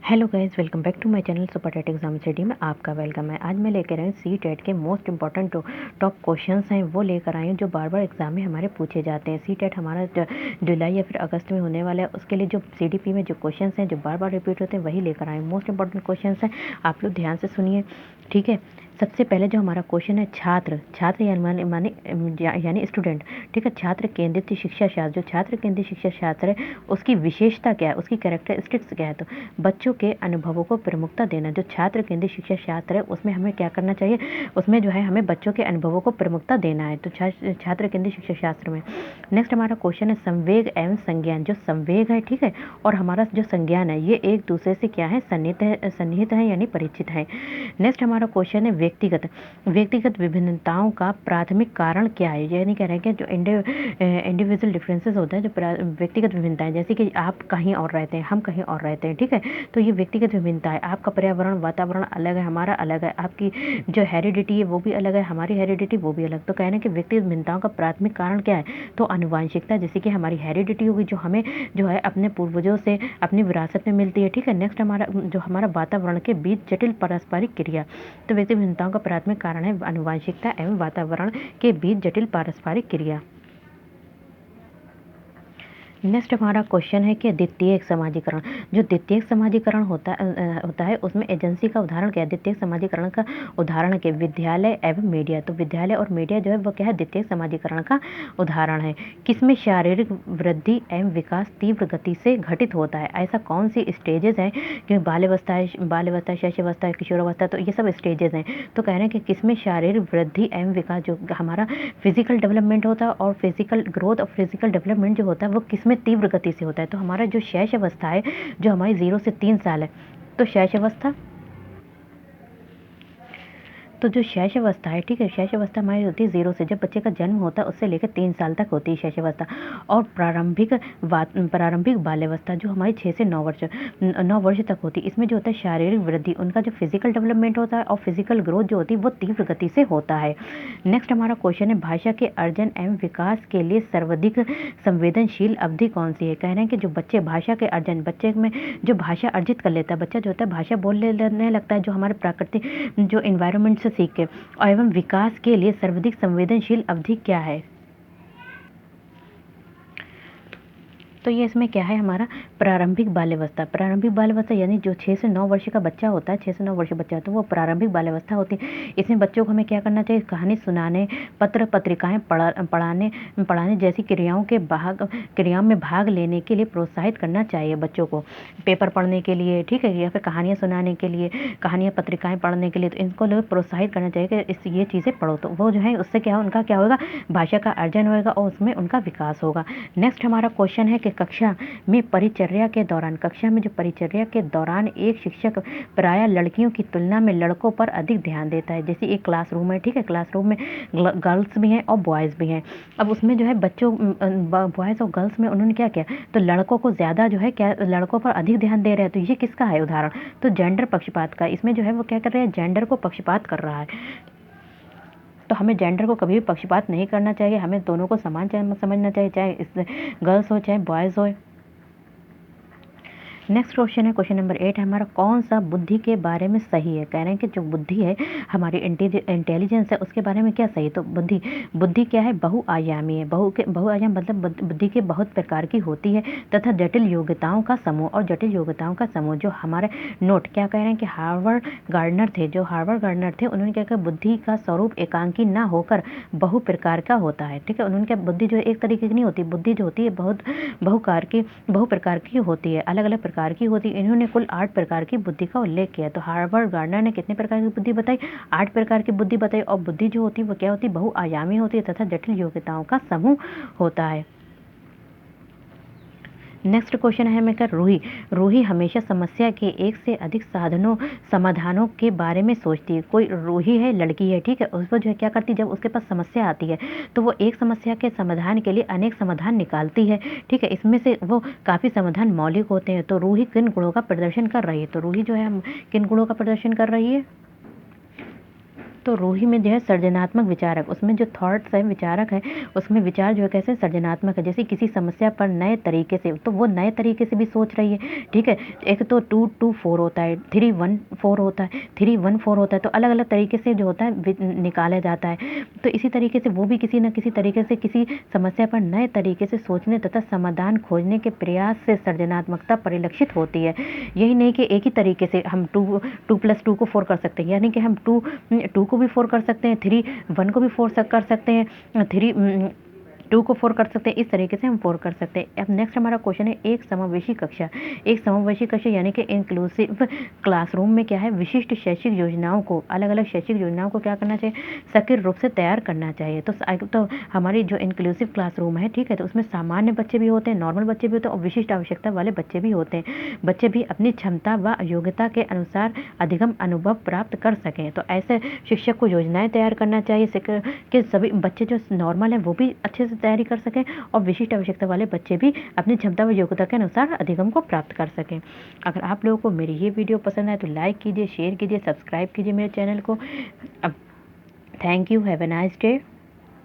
Hello guys, welcome back to my channel super TET exam study में आपका welcome है। आज मैं लेकर आई हूँ सी टेट के मोस्ट इंपॉर्टेंट टॉप क्वेश्चंस हैं वो लेकर आई हूँ जो बार बार एग्जाम में हमारे पूछे जाते हैं। सी टेट हमारा जुलाई या फिर अगस्त में होने वाला है, उसके लिए जो सीडीपी में जो क्वेश्चंस हैं जो बार बार रिपीट होते हैं वही लेकर आए। मोस्ट इंपॉर्टेंट क्वेश्चंस हैं, आप लोग ध्यान से सुनिए, ठीक है। सबसे पहले जो हमारा क्वेश्चन है, छात्र छात्र यानी स्टूडेंट, ठीक है। छात्र केंद्रित शिक्षा शास्त्र, जो छात्र केंद्रित शिक्षा शास्त्र है उसकी विशेषता क्या है, उसकी कैरेक्टरिस्टिक्स क्या है। तो बच्चों के अनुभवों को प्रमुखता देना, जो छात्र केंद्रित शिक्षा शास्त्र है उसमें हमें क्या करना चाहिए, उसमें जो है हमें बच्चों के अनुभवों को प्रमुखता देना है, तो छात्र केंद्रित शिक्षा शास्त्र में। नेक्स्ट हमारा क्वेश्चन है संवेग एवं संज्ञान, जो संवेग है, ठीक है, और हमारा जो संज्ञान है ये एक दूसरे से क्या है, सन्निहित है यानी परिचित है। नेक्स्ट हमारा क्वेश्चन है व्यक्तिगत विभिन्नताओं का प्राथमिक कारण क्या है, यानी कह रहे हैं कि जो इंडिविजुअल डिफरेंसेस होता है, जो व्यक्तिगत विभिन्नताएं, जैसे कि आप कहीं और रहते हैं, हम कहीं और रहते हैं, ठीक है, तो ये व्यक्तिगत विभिन्नता है। आपका पर्यावरण वातावरण अलग है, हमारा अलग है, आपकी जो हेरिडिटी है वो भी अलग है, हमारी हेरिडिटी वो भी अलग। तो कहने कि व्यक्तिगत विभिन्नताओं का प्राथमिक कारण क्या है, तो आनुवांशिकता, जैसे कि हमारी हेरिडिटी होगी जो हमें जो है अपने पूर्वजों से अपनी विरासत में मिलती है, ठीक है। नेक्स्ट हमारा वातावरण के बीच जटिल पारस्परिक क्रिया, तो व्यक्तिगत भिन्नताओं का प्राथमिक कारण है आनुवांशिकता एवं वातावरण के बीच जटिल पारस्परिक क्रिया। नेक्स्ट हमारा क्वेश्चन है कि द्वितीयक समाजीकरण, जो द्वितीयक समाजीकरण होता है उसमें एजेंसी का उदाहरण क्या है। द्वितीयक समाजीकरण का उदाहरण के विद्यालय एवं मीडिया, तो विद्यालय और मीडिया जो है वो क्या है, द्वितीयक समाजीकरण का उदाहरण है। किसमें शारीरिक वृद्धि एवं विकास तीव्र गति से घटित होता है, ऐसा कौन सी स्टेजेस हैं, क्योंकि बाल्यावस्था, शैशवावस्था, किशोरावस्था, तो ये सब स्टेजेस हैं। तो कह रहे हैं कि किसमें शारीरिक वृद्धि एवं विकास, जो हमारा फिजिकल डेवलपमेंट होता है और फिजिकल ग्रोथ और फिजिकल डेवलपमेंट जो होता है वो किसमें तीव्र गति से होता है। तो हमारा जो शैश अवस्था है, जो हमारी 0 से 3 साल है, तो शैश अवस्था, तो जो शैश अवस्था है, ठीक है, शैश अवस्था हमारी होती है 0 से, जब बच्चे का जन्म होता है उससे लेकर 3 साल तक होती है शैश अवस्था। और प्रारंभिक बाल्यावस्था जो हमारी 6 से 9 वर्ष तक होती है, इसमें जो होता है शारीरिक वृद्धि, उनका जो फिजिकल डेवलपमेंट होता है और फिजिकल ग्रोथ जो होती है वो तीव्र गति से होता है। नेक्स्ट हमारा क्वेश्चन है भाषा के अर्जन एवं विकास के लिए सर्वाधिक संवेदनशील अवधि कौन सी है। कह रहे हैं कि जो बच्चे भाषा के अर्जन, बच्चे में जो भाषा अर्जित कर लेता है, बच्चा जो होता है भाषा बोलने लगता है, जो हमारे प्राकृतिक जो इन्वायरमेंट से सीख के, एवं विकास के लिए सर्वाधिक संवेदनशील अवधि क्या है। तो ये इसमें क्या है, हमारा प्रारंभिक बाल्यावस्था। प्रारंभिक बाल्यावस्था यानी जो 6 से 9 वर्ष का बच्चा होता है, 6 से 9 वर्ष बच्चा होता है वो प्रारंभिक बाल्यावस्था होती है। इसमें बच्चों को हमें क्या करना चाहिए, कहानी सुनाने, पत्र पत्रिकाएं पढ़ाने जैसी क्रियाओं में भाग लेने के लिए प्रोत्साहित करना चाहिए बच्चों को, पेपर पढ़ने के लिए, ठीक है, या फिर कहानियाँ सुनाने के लिए, कहानियाँ पत्रिकाएं पढ़ने के लिए, तो इनको लोग प्रोत्साहित करना चाहिए कि ये चीज़ें पढ़ो, तो वो जो है उससे क्या उनका क्या होगा, भाषा का अर्जन होगा और उसमें उनका विकास होगा। नेक्स्ट हमारा क्वेश्चन है कि कक्षा में जो परिचर्या के दौरान एक शिक्षक प्रायः लड़कियों की तुलना में लड़कों पर अधिक ध्यान देता है। जैसे एक क्लासरूम है, ठीक है, क्लासरूम में गर्ल्स भी हैं और बॉयज़ भी हैं। अब उसमें जो है बच्चों बॉयज़ और गर्ल्स में उन्होंने क्या किया, तो लड़कों को ज़्यादा जो है क्या, लड़कों पर अधिक ध्यान दे रहे हैं। तो ये किसका है उदाहरण, तो जेंडर पक्षपात का। इसमें जो है वो क्या कर रहे हैं, जेंडर को पक्षपात कर रहा है। तो हमें जेंडर को कभी भी पक्षपात नहीं करना चाहिए, हमें दोनों को समान समझना चाहिए, चाहे इस गर्ल्स हो चाहे बॉयज़ हो। नेक्स्ट क्वेश्चन है, क्वेश्चन नंबर 8 है हमारा, कौन सा बुद्धि के बारे में सही है। कह रहे हैं कि जो बुद्धि है, हमारी इंटेलिजेंस है, उसके बारे में क्या सही है। तो बुद्धि क्या है, बहुआयामी है। बहुआयाम मतलब बुद्धि के बहुत प्रकार की होती है तथा जटिल योग्यताओं का समूह, और जटिल योग्यताओं का समूह जो हमारे नोट क्या कह रहे हैं कि हार्वर्ड गार्डनर थे, उन्होंने क्या कहा, बुद्धि का स्वरूप एकांकी ना होकर बहु प्रकार का होता है, ठीक है। उन्होंने क्या, बुद्धि जो एक तरीके की नहीं होती, बुद्धि जो होती है बहुत बहु प्रकार की होती है, अलग अलग प्रकार की होती है। इन्होंने कुल 8 प्रकार की बुद्धि का उल्लेख किया। तो हार्वर्ड गार्डनर ने कितने प्रकार की बुद्धि बताई, 8 प्रकार की बुद्धि बताई। और बुद्धि जो होती है वो क्या होती है, बहुआयामी होती है तथा जटिल योग्यताओं का समूह होता है। नेक्स्ट क्वेश्चन है मेरा, रूही हमेशा समस्या के एक से अधिक समाधानों के बारे में सोचती है। कोई रूही है, लड़की है, ठीक है, उसको जो है क्या करती है, जब उसके पास समस्या आती है तो वो एक समस्या के समाधान के लिए अनेक समाधान निकालती है, ठीक है। इसमें से वो काफ़ी समाधान मौलिक होते हैं। तो रूही किन गुणों का प्रदर्शन कर रही है, तो रूही जो है किन गुणों का प्रदर्शन कर रही है, तो रूही में जो है सृजनात्मक विचारक, उसमें जो थॉट्स है विचारक है, उसमें विचार जो है कैसे सृजनात्मक है। जैसे किसी समस्या पर नए तरीके से, तो वो नए तरीके से भी सोच रही है, ठीक है। एक तो 2-2-4 होता है, 3-1-4 होता है, 3-1-4 होता है, तो अलग अलग तरीके से जो होता है निकाला जाता है। तो इसी तरीके से वो भी किसी न किसी तरीके से किसी समस्या पर नए तरीके से सोचने तथा समाधान खोजने के प्रयास से सृजनात्मकता परिलक्षित होती है। यही नहीं कि एक ही तरीके से हम 2+2 को 4 कर सकते हैं, यानी कि हम 2 को भी 4 कर सकते हैं, 3-1 को भी 4 कर सकते हैं, 2 को 4 कर सकते हैं, इस तरीके से हम 4 कर सकते हैं। अब नेक्स्ट हमारा क्वेश्चन है एक समावेशी कक्षा। एक समावेशी कक्षा यानी कि इंक्लूसिव क्लासरूम में क्या है, विशिष्ट शैक्षिक योजनाओं को, अलग अलग शैक्षिक योजनाओं को क्या करना चाहिए, सक्रिय रूप से तैयार करना चाहिए। तो हमारी जो इंक्लूसिव क्लासरूम है, ठीक है, तो उसमें सामान्य बच्चे भी होते हैं, नॉर्मल बच्चे भी होते हैं और विशिष्ट आवश्यकता वाले बच्चे भी होते हैं। बच्चे भी अपनी क्षमता व योग्यता के अनुसार अधिगम अनुभव प्राप्त कर सकें। तो ऐसे शिक्षक को योजनाएं तैयार करना चाहिए कि सभी बच्चे जो नॉर्मल है वो भी अच्छे से तैयारी कर सकें और विशिष्ट आवश्यकता वाले बच्चे भी अपनी क्षमता व योग्यता के अनुसार अधिगम को प्राप्त कर सकें। अगर आप लोगों को मेरी ये वीडियो पसंद आए तो लाइक कीजिए, शेयर कीजिए, सब्सक्राइब कीजिए मेरे चैनल को। अब thank you, have a nice day.